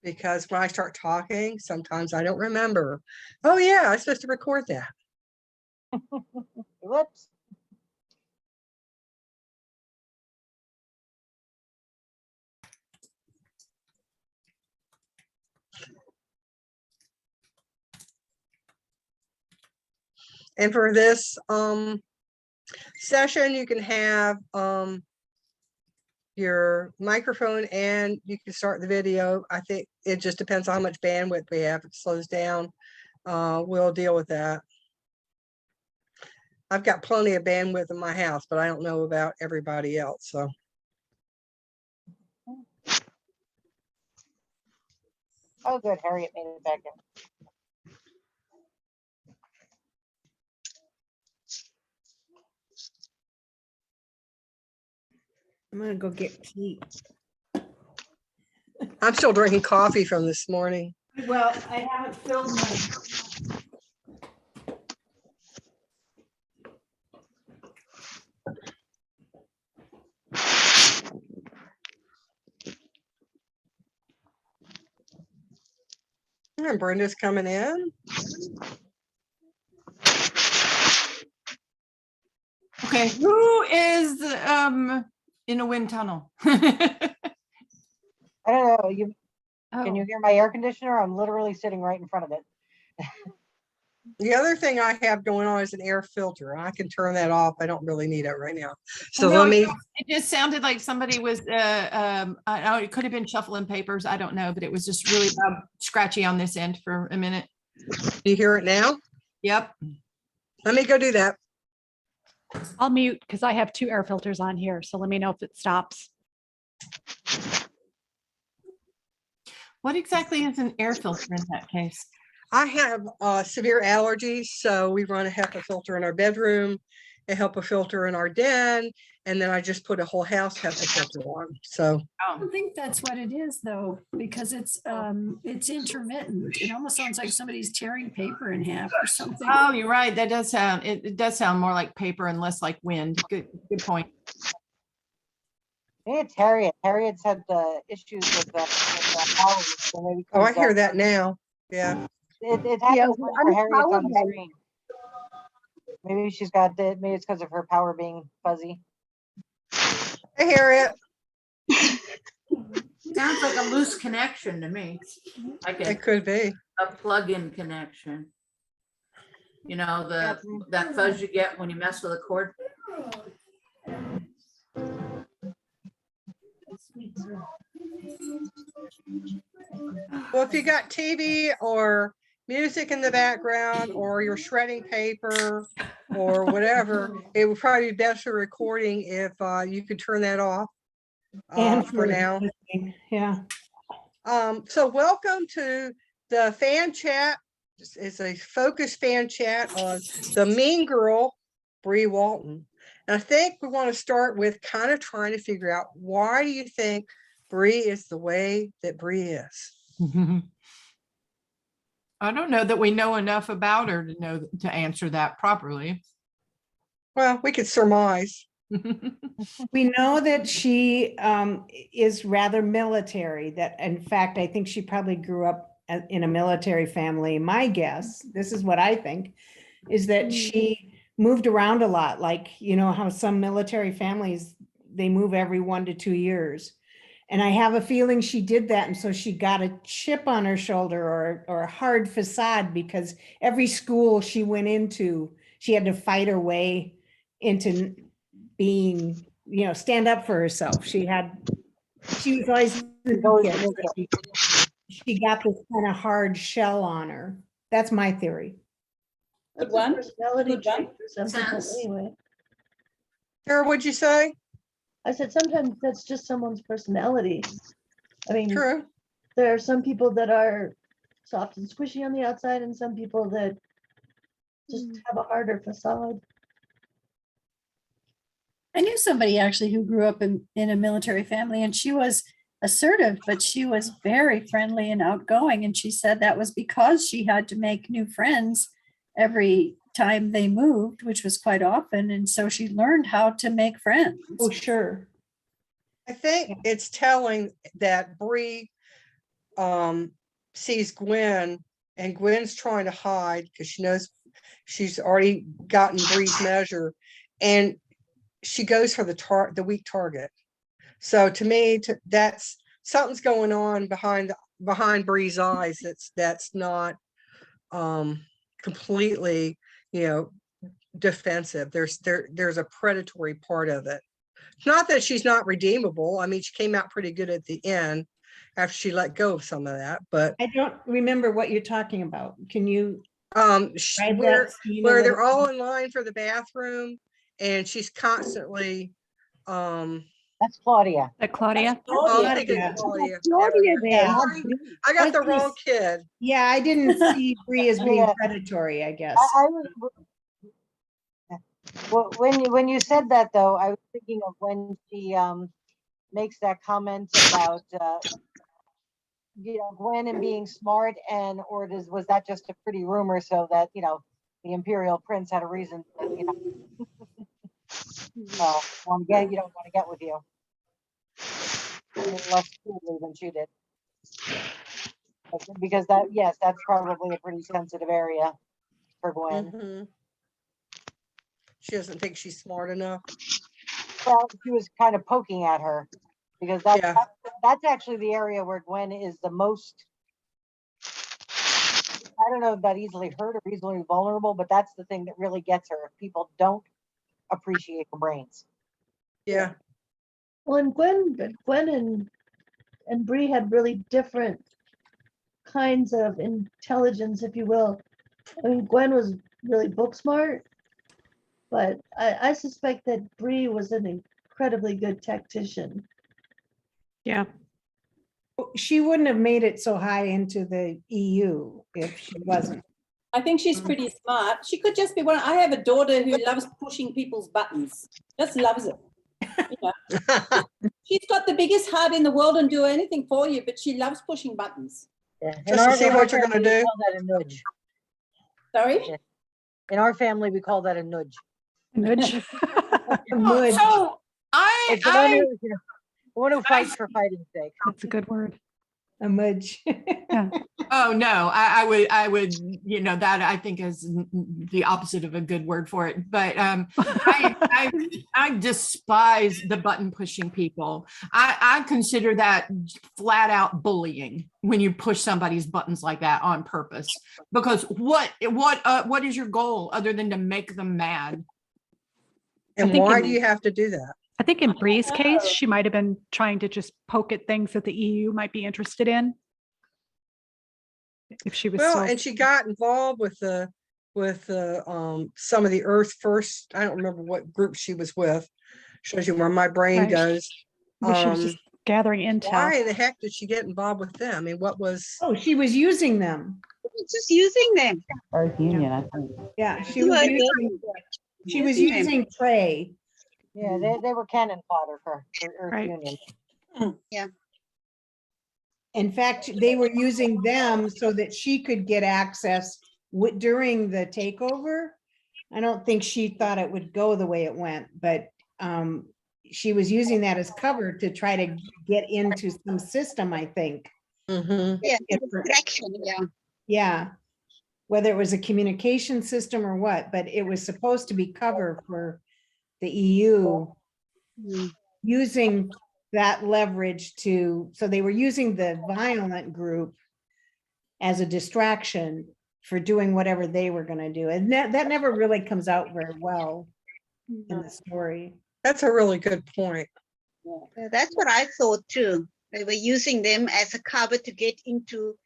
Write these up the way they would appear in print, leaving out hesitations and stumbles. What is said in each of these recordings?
because when I start talking, sometimes I don't remember. Oh yeah, I'm supposed to record that. Whoops. And for this session, you can have your microphone and you can start the video. I think it just depends on how much bandwidth we have. If it slows down, we'll deal with that. I've got plenty of bandwidth in my house, but I don't know about everybody else. So. Oh, good. Harriet made it back in. I'm gonna go get tea. I'm still drinking coffee from this morning. Well, I haven't filled my. And Brenda's coming in. Okay, who is in a wind tunnel? I don't know. Can Oh. you hear my air conditioner? I'm literally sitting right in front of it. The other thing I have going on is an air filter. I can turn that off. I don't really need it right now. So No, let me. It just sounded like somebody was. It could have been shuffling papers. I don't know, but it was just really scratchy on this end for a minute. Do you hear it now? Yep. Let me go do that. I'll mute because I have 2 air filters on here. So let me know if it stops. What exactly is an air filter in that case? I have severe allergies, so we run a HEPA filter in our bedroom, a HEPA filter in our den, and then I just put a whole house HEPA filter on. So I don't think that's what it is though, because it's intermittent. It almost sounds like somebody's tearing paper in half or something. Oh, you're right. That does sound. It does sound more like paper and less like wind. Good point. Hey, it's Harriet. Harriet's had the issues with the power. So maybe oh, I comes hear up. that now. Yeah. It Yeah, happens whenever Harriet's on the screen. Maybe she's got the, maybe it's because of her power being fuzzy. I hear it. Sounds like a loose connection to me, like It could be. a plug-in connection. You know, that fuzz you get when you mess with a cord. Well, if you got TV or music in the background or you're shredding paper or whatever, it would probably be best for recording if you could turn that off for now. Yeah. So welcome to the fan chat. It's a focused fan chat on the mean girl, Brie Walton. And I think we want to start with kind of trying to figure out, why do you think Brie is the way that Brie is? I don't know that we know enough about her to answer that properly. Well, we could surmise. We know that she is rather military, that in fact, I think she probably grew up in a military family. My guess, this is what I think, is that she moved around a lot. Like, you know, how some military families, they move every 1 to 2 years. And I have a feeling she did that. And so she got a chip on her shoulder or a hard facade, because every school she went into, she had to fight her way into being, you know, stand up for herself. She was always the kid. She got this kind of hard shell on her. That's my theory. Good one. Personality trait for some people anyway. Sarah, what'd you say? I said sometimes that's just someone's personality. I mean, True. there are some people that are soft and squishy on the outside, and some people that just have a harder facade. I knew somebody actually who grew up in a military family, and she was assertive, but she was very friendly and outgoing. And she said that was because she had to make new friends every time they moved, which was quite often. And so she learned how to make friends. Oh, sure. I think it's telling that Brie sees Gwen, and Gwen's trying to hide because she knows she's already gotten Bree's measure, and she goes for the weak target. So to me, that's something's going on behind Bree's eyes. That's not completely, defensive. There's a predatory part of it. Not that she's not redeemable. I mean, she came out pretty good at the end after she let go of some of that, but I don't remember what you're talking about. Can you? where that scene a they're little- all in line for the bathroom, and she's constantly That's Claudia. Claudia? I'm thinking Yeah. Claudia. Claudia Yeah. Sorry, I got the wrong kid. Yeah, I didn't see Brie as being Yeah. predatory, I guess. Well, when you said that though, I was thinking of when she makes that comment about Gwen and being smart, and was that just a pretty rumor so that the Imperial Prince had a reason to you don't want to get with you. A little less coolly than she did. Because that's probably a pretty sensitive area for Gwen. Mhm. She doesn't think she's smart enough. Well, she was kind of poking at her because that's actually the area where Gwen is the most, I don't know about easily hurt or easily vulnerable, but that's the thing that really gets her if people don't appreciate her brains. Yeah. Well, and Gwen and Brie had really different kinds of intelligence, if you will. I mean, Gwen was really book smart, but I suspect that Brie was an incredibly good tactician. Yeah. She wouldn't have made it so high into the EU if she wasn't. I think she's pretty smart. She could just be one. I have a daughter who loves pushing people's buttons, just loves it. She's got the biggest heart in the world and do anything for you, but she loves pushing buttons. Yeah. Just to see what you're gonna do. We call that a nudge. Sorry? Yeah. In our family, we call that a nudge. Nudge. Mudge. So It's the one who fights for fighting's sake. That's a good word. A mudge. oh no, I would, that I think is the opposite of a good word for it. But I despise the button pushing people. I consider that flat out bullying when you push somebody's buttons like that on purpose. Because what is your goal other than to make them mad? And why do you have to do that? I think in Brie's case, she might have been trying to just poke at things that the EU might be interested in. If she was and she got involved with some of the Earth First. I don't remember what group she was with. Shows you where my brain Right. goes. she was just gathering intel. Why in the heck did she get involved with them? I mean, what was? Oh, she was using them. Just using them. Earth Union, I think. Yeah, she was using Trey. Yeah, they were cannon fodder for Earth Right. Union. Yeah. In fact, they were using them so that she could get access during the takeover. I don't think she thought it would go the way it went, but she was using that as cover to try to get into some system, I think. Mhm. Yeah, Different- distraction, yeah. Yeah, whether it was a communication system or what, but it was supposed to be cover for the EU using that leverage so they were using the violent group as a distraction for doing whatever they were going to do. And that never really comes out very well in the story. That's a really good point. Yeah, that's what I thought too. They were using them as a cover to get into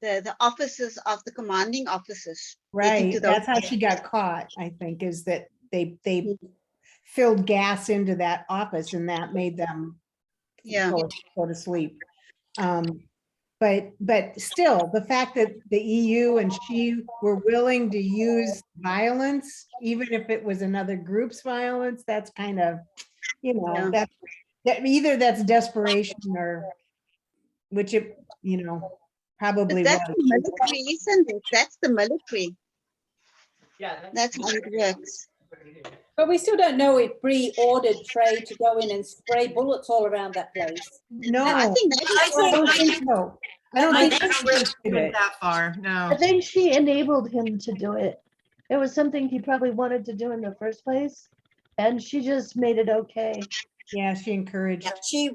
the offices of the commanding officers. Right, into that's those- how she got caught, I think, is that they filled gas into that office and that made them Yeah. go to sleep. But still, the fact that the EU and she were willing to use violence, even if it was another group's violence, that's kind of, Yeah. that either that's desperation or which it, probably But that's was. the military, isn't it? That's the military. Yeah. That's how it works. But we still don't know if Brie ordered Trey to go in and spray bullets all around that place. No, I think that's I don't think so. I don't I think I she don't really did went it. that far, no. I think she enabled him to do it. It was something he probably wanted to do in the first place, and she just made it okay. Yeah, she encouraged, She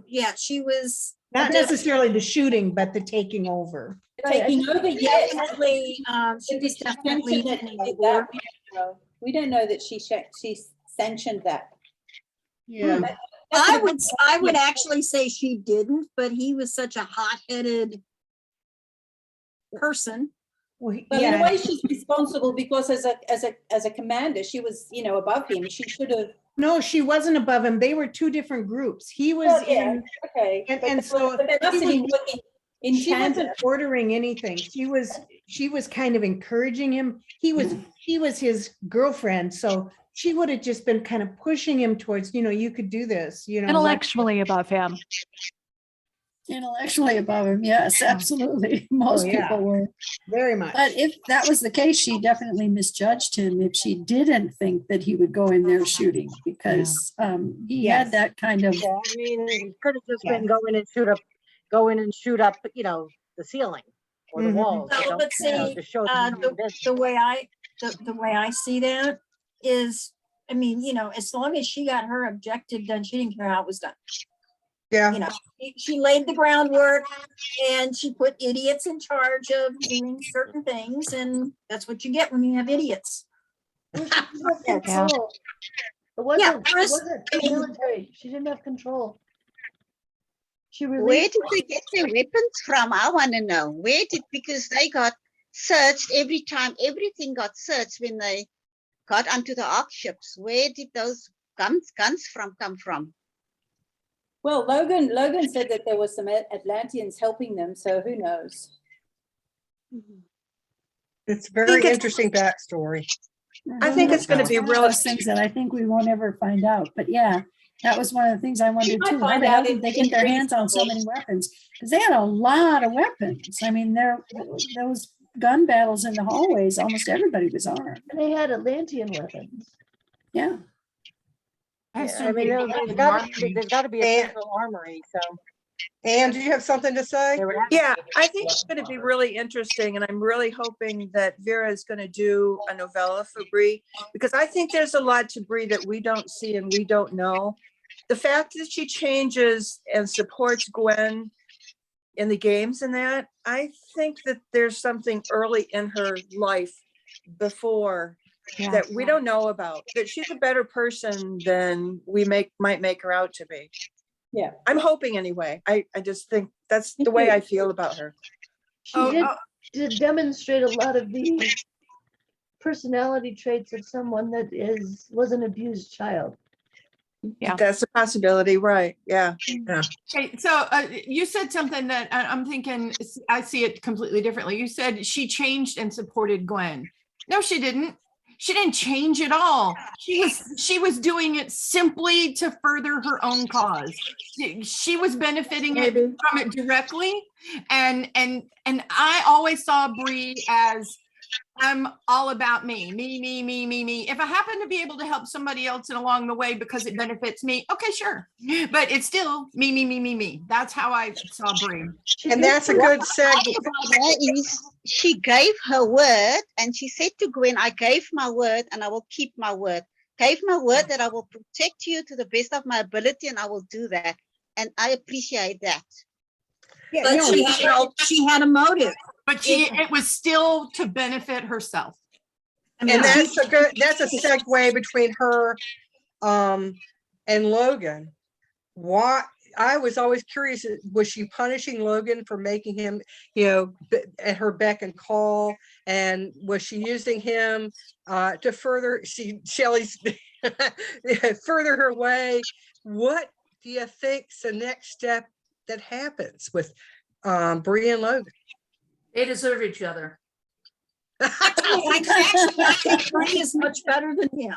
was not necessarily the shooting, but the taking over. Right, I Taking just- over, yes. definitely, she Did was she definitely sanction an it like that? enabler. We don't know that she sanctioned that. Yeah. I would actually say she didn't, but he was such a hot-headed person. Well, But in a yeah, way, she's responsible because as a commander, she was, above him. She should have. no, she wasn't above him. They were two different groups. He was Well, yeah, in, okay. and so But there must he have been was- working in she tandem. wasn't ordering anything. She was kind of encouraging him. She was his girlfriend, so she would have just been kind of pushing him towards, you could do this, Intellectually above him. Intellectually above him, yes, absolutely. Most yeah. people were. very much. But if that was the case, she definitely misjudged him if she didn't think that he would go in there shooting, because he Yes. had that kind of. Yeah, I mean, he could have just been Yes. go in and shoot up, the ceiling or the Mhm. walls. Well, but see, to show the way I see that is, I mean, as long as she got her objective done, she didn't care how it was done. Yeah. She laid the groundwork and she put idiots in charge of doing certain things, and that's what you get when you have idiots. Well, she didn't have control. It wasn't military. She didn't have control. She Where released. did they get their weapons from? I want to know. Because they got searched every time, everything got searched when they got onto the ark ships. Where did those guns come from? Well, Logan said that there was some Atlanteans helping them, so who knows? It's a very interesting backstory. I think it's going to be One of really, those things that I think we won't ever find out. But yeah, that was one of the things I wondered might too. How find the hell out did they get their hands on so many weapons? Because they had a lot of weapons. I mean, those gun battles in the hallways, almost everybody was armed. And they had Atlantean weapons. Yeah. I I assume mean, people there's in got marketing- to be a And- central armory, so Anne, do you have something to say? they would have. yeah, I think it's going to be really interesting. And I'm really hoping that Vera is going to do a novella for Brie, because I think there's a lot to Brie that we don't see and we don't know. The fact that she changes and supports Gwen in the games and that, I think that there's something early in her life before Yeah. that we don't know about, that she's a better person than we might make her out to be. Yeah. I'm hoping anyway. I just think that's Me the way too. I feel about her. She did demonstrate a lot of the personality traits of someone that was an abused child. Yeah. That's a possibility, right? Yeah. Okay, so you said something that I'm thinking, I see it completely differently. You said she changed and supported Gwen. No, she didn't. She didn't change at all. She was doing it simply to further her own cause. She was benefiting from it directly. And I always saw Brie as, I'm all about me. If I happen to be able to help somebody else along the way because it benefits me, okay, sure. But it's still me. That's how I saw Brie. And that's a good segue. That is, she gave her word and she said to Gwen, I gave my word and I will keep my word. Gave my word that I will protect you to the best of my ability and I will do that. And I appreciate that. Yeah, But no, she had a motive. But it was still to benefit herself. And that's a segue between her and Logan. Why I was always curious, was she punishing Logan for making him, at her beck and call? And was she using him to further Shelley's further her way? What do you think's the next step that happens with Brie and Logan? They deserve each other. I think Brie is much better than him.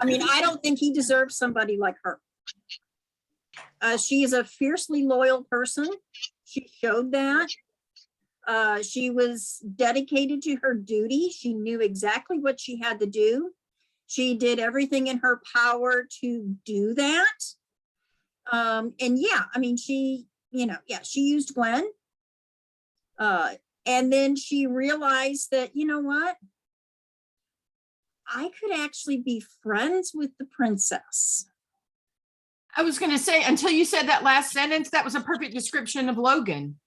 I mean, I don't think he deserves somebody like her. She is a fiercely loyal person. She showed that. She was dedicated to her duty. She knew exactly what she had to do. She did everything in her power to do that. And yeah, I mean, she used Gwen. And then she realized that, you know what? I could actually be friends with the princess. I was going to say, until you said that last sentence, that was a perfect description of Logan.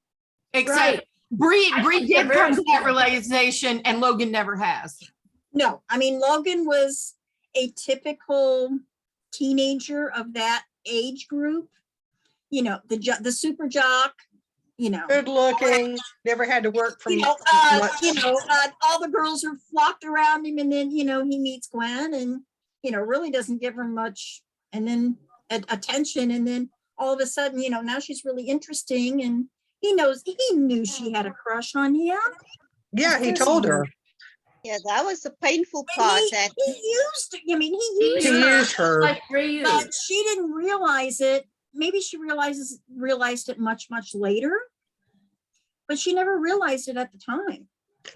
Except Right. Brie think did they're come to very that realization, and Logan never has. No, I mean, Logan was a typical teenager of that age group. You know, the super jock, you know. Good looking, never had to work from much. All the girls are flocked around him, and then, you know, he meets Gwen and, you know, really doesn't give her much, and then attention. And then all of a sudden, you know, now she's really interesting, and he knew she had a crush on him. Yeah, he told her. Yeah, that was the painful part. He used her. Like Brie but used. she didn't realize it. Maybe she realized it much later, but she never realized it at the time.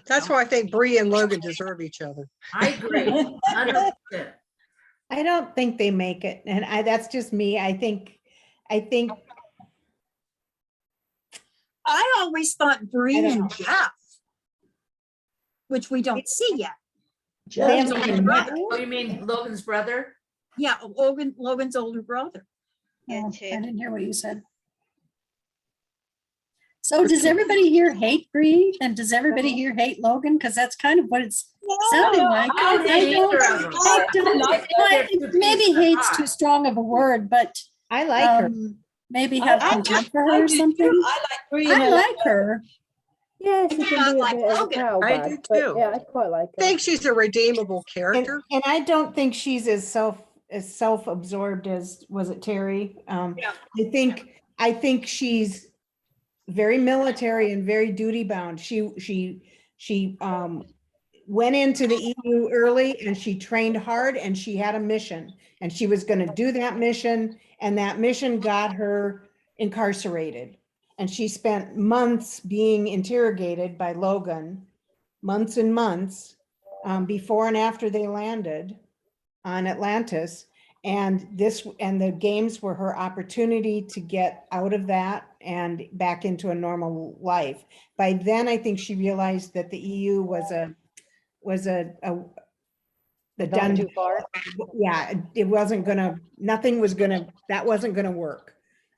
That's why I think Brie and Logan deserve each other. I agree. 100%. I don't think they make it. And that's just me. I think I always thought Brie I don't and know. Jeff, which we don't see yet. they Logan's haven't older even met. brother. Oh, you mean Logan's brother? Yeah, Logan's older brother. Oh, I didn't hear what you said. So does everybody here hate Brie and does everybody here hate Logan? Because that's kind of what it's sounding like. I don't hate either of them. Maybe hate's too strong of a word, but I like her. maybe have contempt for her or something. I like Brie. I like her. Yeah, she can be a bit of a cow I bag, do but too. yeah, I quite like I her. think she's a redeemable character. And I don't think she's as self-absorbed as, was it Terry? Yeah. I think she's very military and very duty bound. She went into the EU early and she trained hard and she had a mission and she was going to do that mission, and that mission got her incarcerated. And she spent months being interrogated by Logan, months and months, before and after they landed on Atlantis. And the games were her opportunity to get out of that and back into a normal life. By then, I think she realized that the EU was the done too far. Yeah, it wasn't gonna, that wasn't gonna work.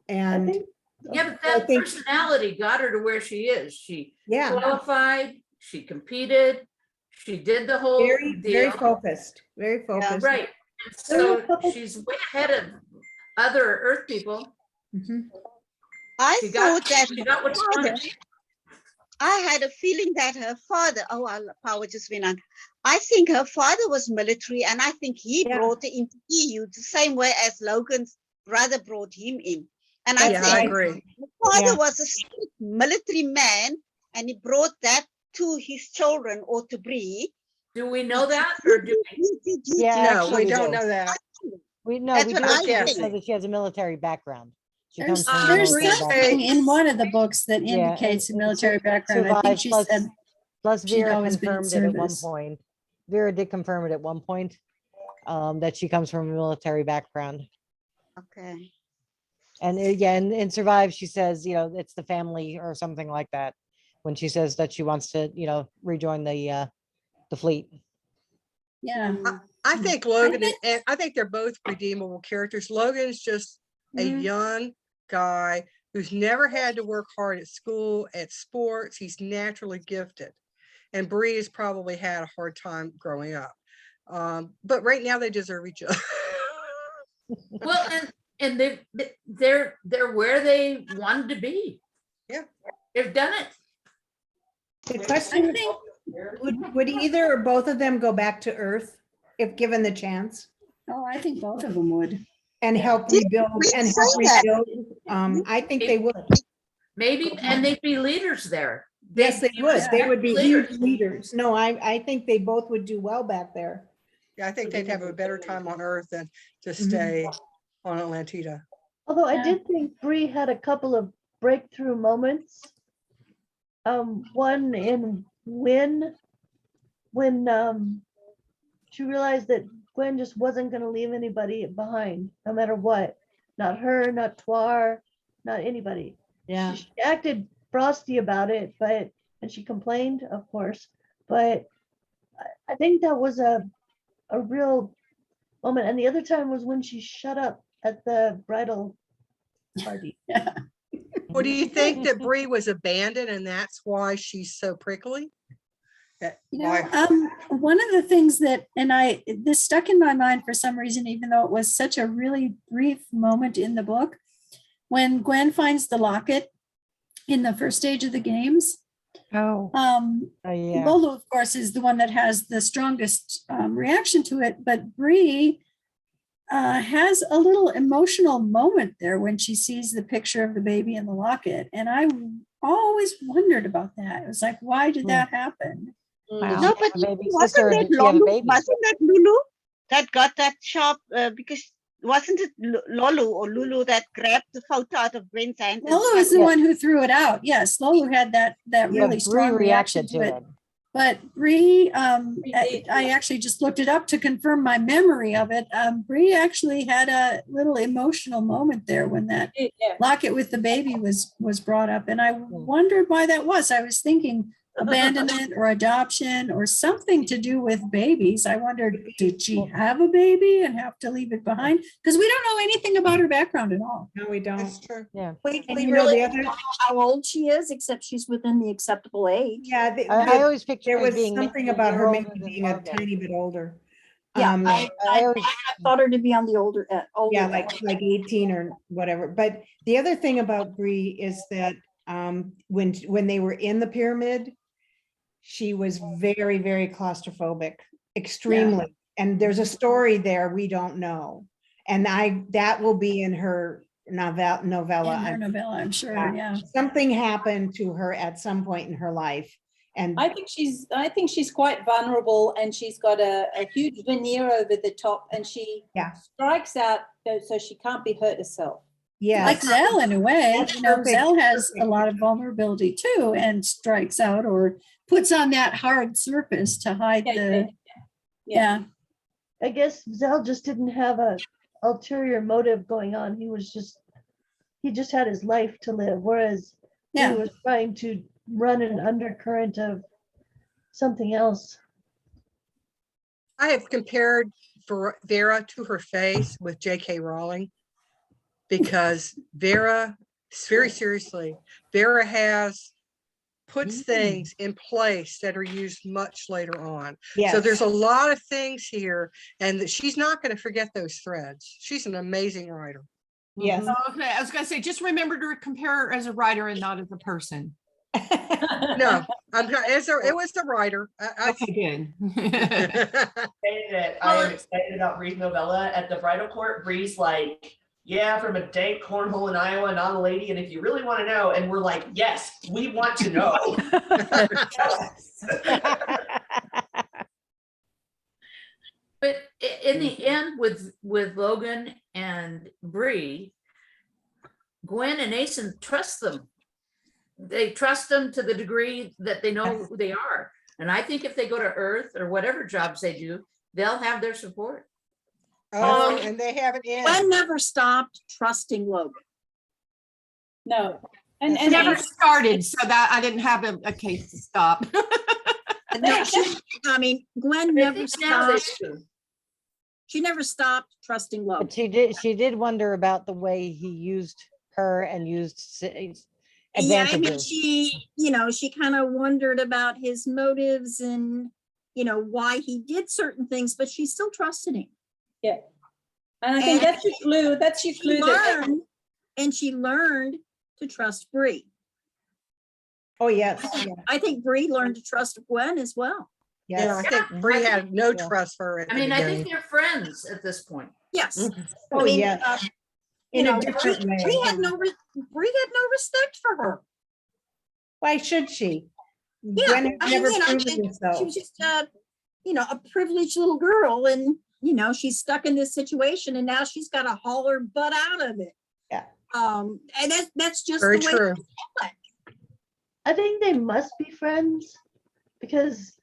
I And think Yeah, but I that think- personality got her to where she is. She yeah, qualified, she competed, she did the whole very deal. focused, very focused. Right. And so she's way ahead of other Earth people. Mhm. I She thought got, that she got what she father, wanted. I had a feeling that her father, our power just went on. I think her father was military, and I think he Yeah. brought her into EU the same way as Logan's brother brought him in. And That's Yeah, I I think agree. the father Yeah. was a strict military man, and he brought that to his children or to Brie. Do we know that or do we? Yeah, No, actually we we don't do. know that. We know That's we what do I actually think. know that she has a military background. She There's, comes from a there's military background. something in one of the books that Yeah, indicates a and military background. I think survived, she plus- said Plus she'd Vera always been in confirmed it at one service. point. Vera did confirm it at one point, that she comes from a military background. Okay. And again, in Survive, she says, it's the family or something like that. When she says that she wants to, rejoin the fleet. Yeah. I think Logan, and I think they're both redeemable characters. Logan's just a young guy who's never had to work hard at school, at sports. He's naturally gifted. And Brie has probably had a hard time growing up. But right now they deserve each other. Well, and they're where they wanted to be. Yeah. They've done it. The question, would either or both of them go back to Earth if given the chance Oh, I think both of them would. and help Did rebuild we and say help that? rebuild? I think they would. Maybe, and they'd be leaders there. Yes, they would. They would be leaders. huge leaders. No, I think they both would do well back there. Yeah, I think they'd have a better time on Earth than to Mhm. stay on Atlantida. Although I Yeah. did think Brie had a couple of breakthrough moments. One in when she realized that Gwen just wasn't going to leave anybody behind, no matter what. Not her, not Twar, not anybody. Yeah. She acted frosty about it, but and she complained, of course, but I think that was a real moment. And the other time was when she shut up at the bridal party. Well, do you think that Brie was abandoned and that's why she's so prickly? One of the things that, this stuck in my mind for some reason, even though it was such a really brief moment in the book, when Gwen finds the locket in the first stage of the games. Oh, Yeah. Lolo, of course, is the one that has the strongest reaction to it, but Brie has a little emotional moment there when she sees the picture of the baby in the locket. And I always wondered about that. It was like, why did that happen? wow. No, but wasn't that Lulu that got that sharp, because wasn't it Lolo or Lulu that grabbed the photo out of Gwen's hand? Lolo is the one who threw it out. Yes, Lolo had that really strong reaction to it. But Brie, I actually just looked it up to confirm my memory of it. Brie actually had a little emotional moment there when that locket with the baby was brought up. And I wondered why that was. I was thinking abandonment or adoption or something to do with babies. I wondered, did she have a baby and have to leave it behind? Because we don't know anything about her background at all. No, we don't. That's true. Yeah. We you know, really the don't other- know how old she is, except she's within the acceptable age. Yeah, I always picture there her was being something maybe a about her year maybe older than being a Logan. tiny bit older. Yeah, I always- thought her to be on the older Yeah, end. like 18 or whatever. But the other thing about Brie is that when they were in the pyramid, she was very, very claustrophobic, extremely. And there's a story there we don't know. And that will be in her novella. In her novella, I'm sure, yeah. Something happened to her at some point in her life. And I think she's quite vulnerable, and she's got a huge veneer over the top, and she strikes out so she can't be hurt herself. yeah, Like Zell in a way, That's you know, perfect. Zell has a lot of vulnerability too and strikes out or puts on that hard surface to hide yeah. I guess Zell just didn't have a ulterior motive going on. He just had his life to live, whereas he was trying to run an undercurrent of something else. I have compared Vera to her face with J.K. Rowling because Vera, very seriously, Vera puts things in place that are used much later on. Yes. So there's a lot of things here, and that she's not going to forget those threads. She's an amazing writer. Yes. Okay, I was gonna say, just remember to compare her as a writer and not as a person. No, I'm not. It was the writer. Okay, good. Say that I am excited about Brie's novella. At the bridal court, Brie's like, yeah, from a dank cornhole in Iowa, not a lady. And if you really want to know, and we're like, yes, we want to know. Tell us. But in the end, with Logan and Brie, Gwen and Asen trust them. They trust them to the degree that they know who they are. And I think if they go to Earth or whatever jobs they do, they'll have their support. Oh, and they have an end. Gwen never stopped trusting Logan. No. And never started, so that I didn't have a case to stop. No, Gwen never stopped. She never stopped trusting Logan. But she did wonder about the way he used her and used advantages. She kind of wondered about his motives and, why he did certain things, but she still trusted him. Yeah. And I think that's your clue. That's your clue. And she learned to trust Brie. Oh, yes. I think Brie learned to trust Gwen as well. Yes. Yeah, I think Brie had no trust for her at I the mean, I beginning. think they're friends at this point. Yes. Oh, yes. In a different way. Brie had no respect for her. Why should she? Yeah, Gwen has never proven herself. she was just a privileged little girl, and she's stuck in this situation, and now she's got to haul her butt out of it. Yeah. And that's just Very the way true. I think they must be friends because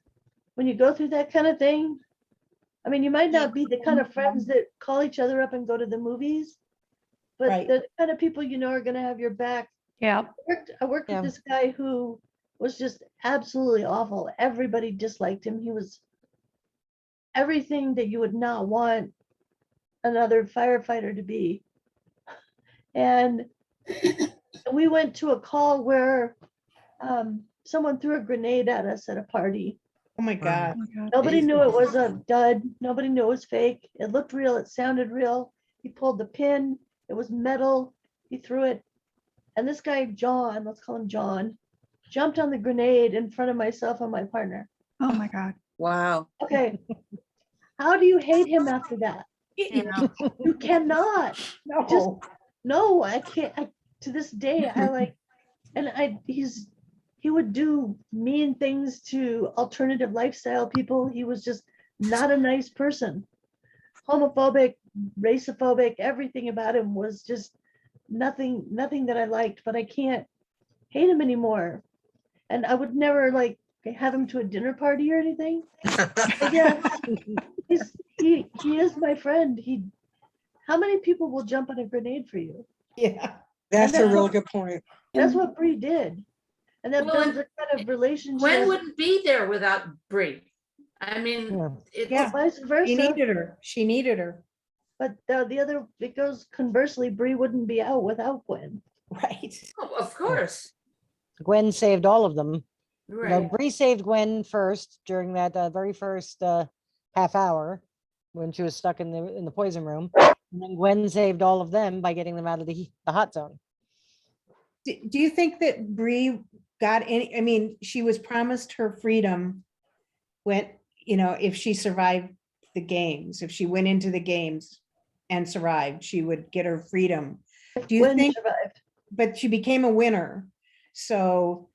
when you go through that kind of thing, you might not be the kind of friends that call each other up and go to the movies, but Right. the kind of people are going to have your back. Yeah. I worked with this guy who was just absolutely awful. Everybody disliked him. He was everything that you would not want another firefighter to be. And we went to a call where someone threw a grenade at us at a party. Oh my God. Nobody knew it was a dud. Nobody knew it was fake. It looked real. It sounded real. He pulled the pin. It was metal. He threw it. And this guy, John, let's call him John, jumped on the grenade in front of myself and my partner. Oh my God. Wow. Okay. How do you hate him after that? Yeah. You cannot. No. Just, no, I can't. To this day, he would do mean things to alternative lifestyle people. He was just not a nice person. Homophobic, racophobic, everything about him was just nothing that I liked, but I can't hate him anymore. And I would never like have him to a dinner party or anything. But yeah, he is my friend. How many people will jump on a grenade for you? Yeah. That's a real good point. That's what Brie did. And that Well, builds a kind of relationship. Gwen wouldn't be there without Brie. I mean, Yeah. it's, Yeah. Vice versa. She needed her. She needed her. But the other, it goes conversely, Brie wouldn't be out without Gwen. Right. oh, of course. Gwen saved all of them. You know, Right. Bree saved Gwen first during that very first half hour when she was stuck in the poison room. And then Gwen saved all of them by getting them out of the hot zone. Do you think that Brie got any, I mean, she was promised her freedom when, you know, if she survived the games, if she went into the games and survived, she would get her freedom. Do you Gwen think, survived. but she became a winner. So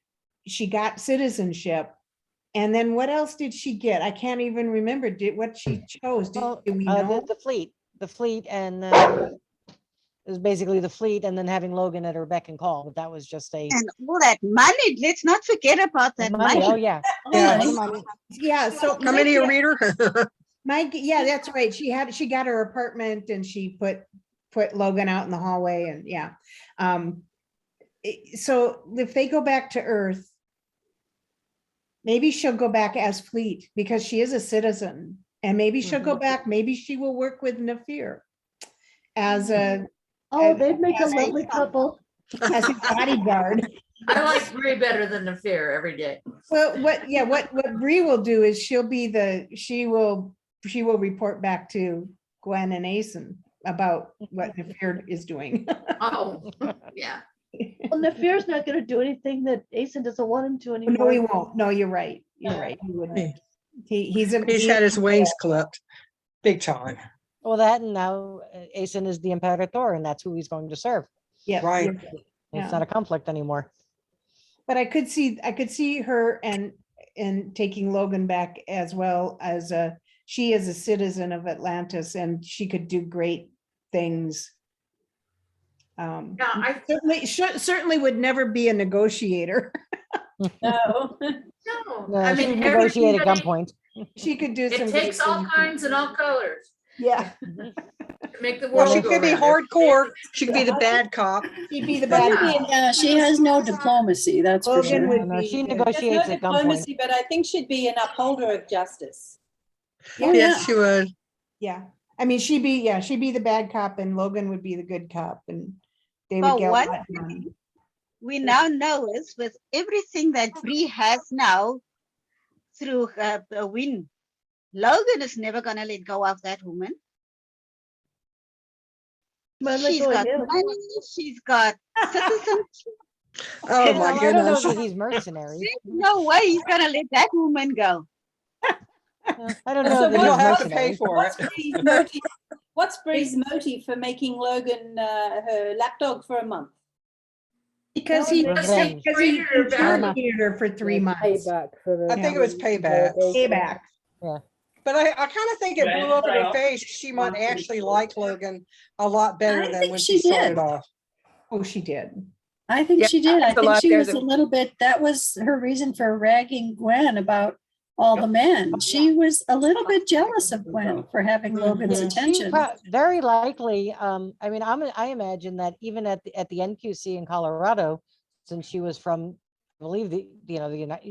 she got citizenship. And then what else did she get? I can't even remember what she chose. Do we know? The fleet, and it was basically the fleet, and then having Logan at her beck and call. But that was just a And all that money, let's not forget about that money. Oh yeah, Yeah. all the money. Yeah, so How many a reader? yeah, that's right. She got her apartment and she put Logan out in the hallway and yeah. So if they go back to Earth, maybe she'll go back as Fleet because she is a citizen, and maybe she'll go back. Maybe she will work with Nafir as a They'd make a lovely couple. as a bodyguard. I like Brie better than the fear every day. Well, what Brie will do is she will report back to Gwen and Asen about what Nafir is doing. Oh, yeah. Well, Nafir's not going to do anything that Asen doesn't want him to anymore. No, he won't. No, you're right. You're right. He wouldn't. He's had his wings clipped, big time. Well, that and now Asen is the Imperator, and that's who he's going to serve. Yeah, Right. It's not a conflict anymore. But I could see her and taking Logan back as well as she is a citizen of Atlantis and she could do great things. I Certainly would never be a negotiator. No. no. No, I she mean, would negotiate at everybody- gunpoint. She could do some. It takes all kinds and all colors Yeah. to make the Well, world she go could be round. hardcore. She could be the bad cop. She'd be the bad guy. Yeah, she has no diplomacy, that's for Logan sure. would No, be she the- There's no negotiates at gunpoint. diplomacy, but I think she'd be an upholder of justice. Yeah. Yes, she would. Yeah. I mean, she'd be the bad cop and Logan would be the good cop and they would But get. one what- thing we now know is with everything that Brie has now through her win, Logan is never going to let go of that woman. Might let She's go of got him. money, she's got citizenship. Oh my I don't know goodness. that he's mercenary. There's no way he's going to let that woman go. I don't So know that He'll he's have to pay mercenary. for it. What's Bree's motive for making Logan her lapdog for a month? Because he Revenge. treated Karma. her for 3 months. Payback for the. I think it was payback. Payback. But I kind of think it blew up in her face. She might actually like Logan a lot better I than think when she she started did. off. Oh, she did. I think Yeah, she did. I there's a think lot she there was that- a little bit, that was her reason for ragging Gwen about all the men. She was a little bit jealous of Gwen for having Logan's She attention. very likely. I mean, I imagine that even at the NQC in Colorado, since she was from believe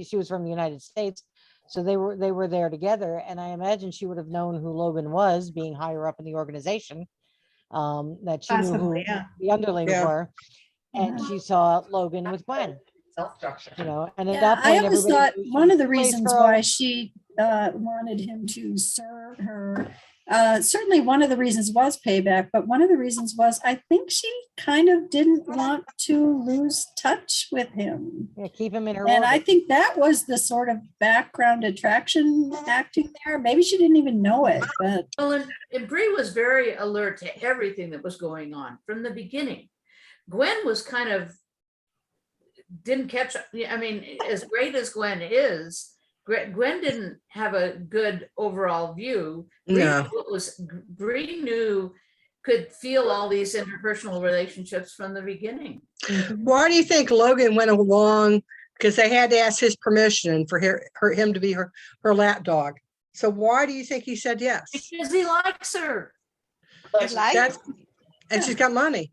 she was from the United States. So they were there together. And I imagine she would have known who Logan was, being higher up in the organization, that she knew who Possibly, yeah. the underlings Yeah. were. And she saw Logan with Gwen, Self-structure. and at Yeah, that I point, always everybody thought knew she one was of the the place reasons girl. why she wanted him to serve her, certainly one of the reasons was payback, but one of the reasons was I think she kind of didn't want to lose touch with him. Yeah, keep him in her And I orbit. think that was the sort of background attraction acting there. Maybe she didn't even know it, but Well, and Brie was very alert to everything that was going on from the beginning. Gwen was kind of didn't catch. I mean, as great as Gwen is, Gwen didn't have a good overall view. No. Brie knew, could feel all these interpersonal relationships from the beginning. Why do you think Logan went along? Because they had to ask his permission for him to be her lap dog. So why do you think he said yes? Because he likes her. That's, and she's got money.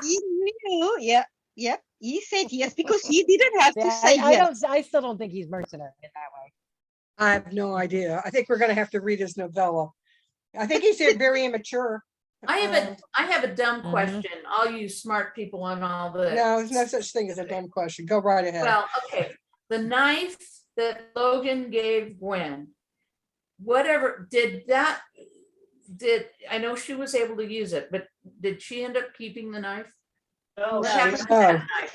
He knew, yeah. He said yes because he didn't have to say yes. I still don't think he's mercenary in that way. I have no idea. I think we're going to have to read his novella. I think he's very immature. I have a dumb question. All you smart people on all the No, there's no such thing as a dumb question. Go right ahead. Well, okay. The knife that Logan gave Gwen, whatever, I know she was able to use it, but did she end up keeping the knife? Oh, What no. happened to that knife?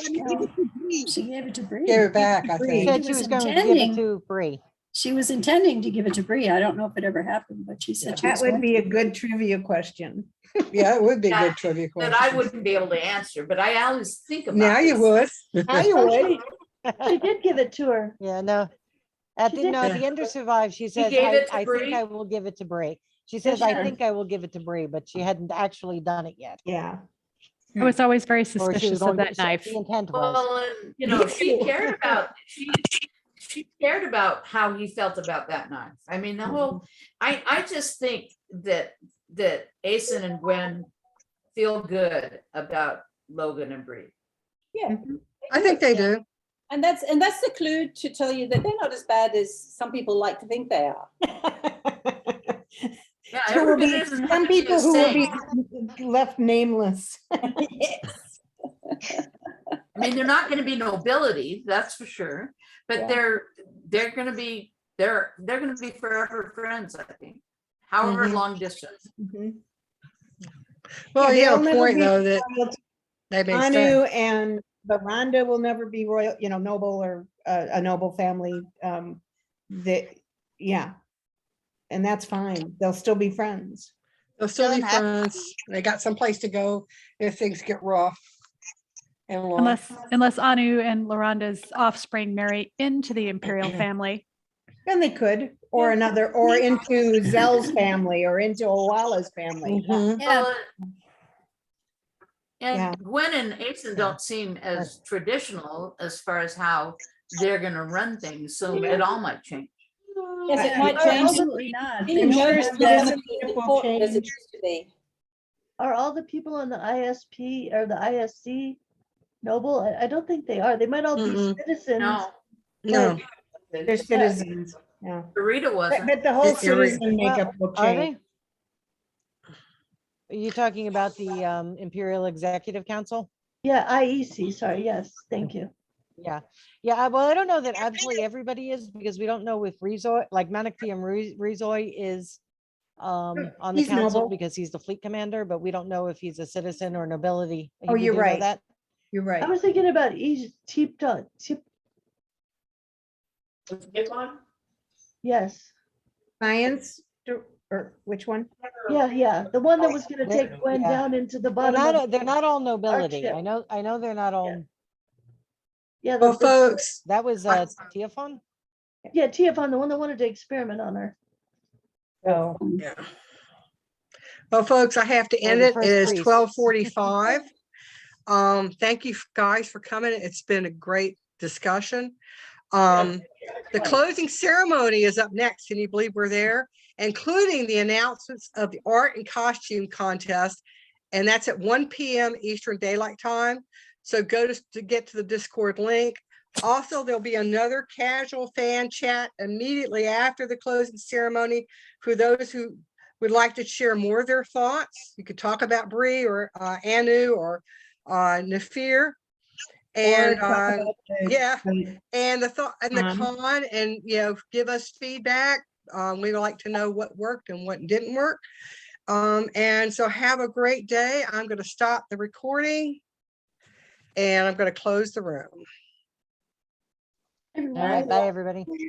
she gave it to Brie. Gave it back, I She think. said she was going to give it to Brie. She was intending to give it to Brie. I don't know if it ever happened, but she said she That was would going be to. a good trivia question. Yeah, it would be a Yeah, good trivia question. That I wouldn't be able to answer, but I always think about Now you would. Now you would. She did give it to her. Yeah, no. At She the did no, at give- the end of Survive, she says, gave I it to think Brie? I will give it to Brie. She says, I think I will give it to Brie, but she hadn't actually done it yet. Yeah. I was always very Or she was suspicious going of to, that knife. the intent was. Well, and she cared about she cared about how he felt about that knife. I mean, the whole I just think that Asen and Gwen feel good about Logan and Brie. Yeah. I think they do. And that's the clue to tell you that they're not as bad as some people like to think they are. Yeah, There will be everybody doesn't have some to be people the who will same. be left nameless. Yes. I mean, they're not going to be nobility, that's for sure. But Yeah. they're going to be forever friends, I think. However long distance. Well, you they'll have a never point be though that royal. they may Anu stay. and Veranda will never be royal, noble or a noble family. Yeah. And that's fine. They'll still be friends. They'll still be Don't have- friends. They got someplace to go if things get rough. And life. Unless Anu and Loranda's offspring marry into the imperial family. Then they could, or another, or into Zell's family or into Owala's family. Mhm. Yeah, Well, and Yeah. Gwen and Asen don't seem as traditional as far as how they're going to run things. So it all might change. Yes, it might change. absolutely not. You know, sure it's it's not not gonna be as important as it used to be. Are all the people on the ISP or the ISC noble? I don't think they are. They might all be Mm-mm. citizens. No, No, They're citizens, yeah. Rita wasn't. But the whole It's your- citizen makeup will Are change. they? Are you talking about the Imperial Executive Council? Yeah, IEC, sorry, yes, thank you. Yeah, yeah. Well, I don't know that absolutely everybody is, because we don't know if Rizoi, like Manaktium Rizoi is on the He's council noble. because he's the fleet commander, but we don't know if he's a citizen or nobility. Oh, You you're do know right. that? You're I right. was thinking about Tip, Get on? yes, Science, or which one? yeah, the one that was gonna They're- take Gwen yeah. down into the They're bottom not, of, they're not all nobility. ship. I know they're not all. yeah, well, folks, That was Tiafon? yeah, Tiafon, the one that wanted to experiment on her. Oh, yeah. Well, folks, I have to Or end the it. It first is priest. 12:45. Thank you guys for coming. It's been a great discussion. The closing ceremony is up next. Can you believe we're there? Including the announcements of the art and costume contest. And that's at 1 p.m. Eastern Daylight Time. So go to get to the Discord link. Also, there'll be another casual fan chat immediately after the closing ceremony for those who would like to share more of their thoughts. You could talk about Brie or Anu or Nafir. And yeah, and the thought and the con, and give us feedback. We would like to know what worked and what didn't work. And so have a great day. I'm going to stop the recording and I'm going to close the room. All right, bye everybody.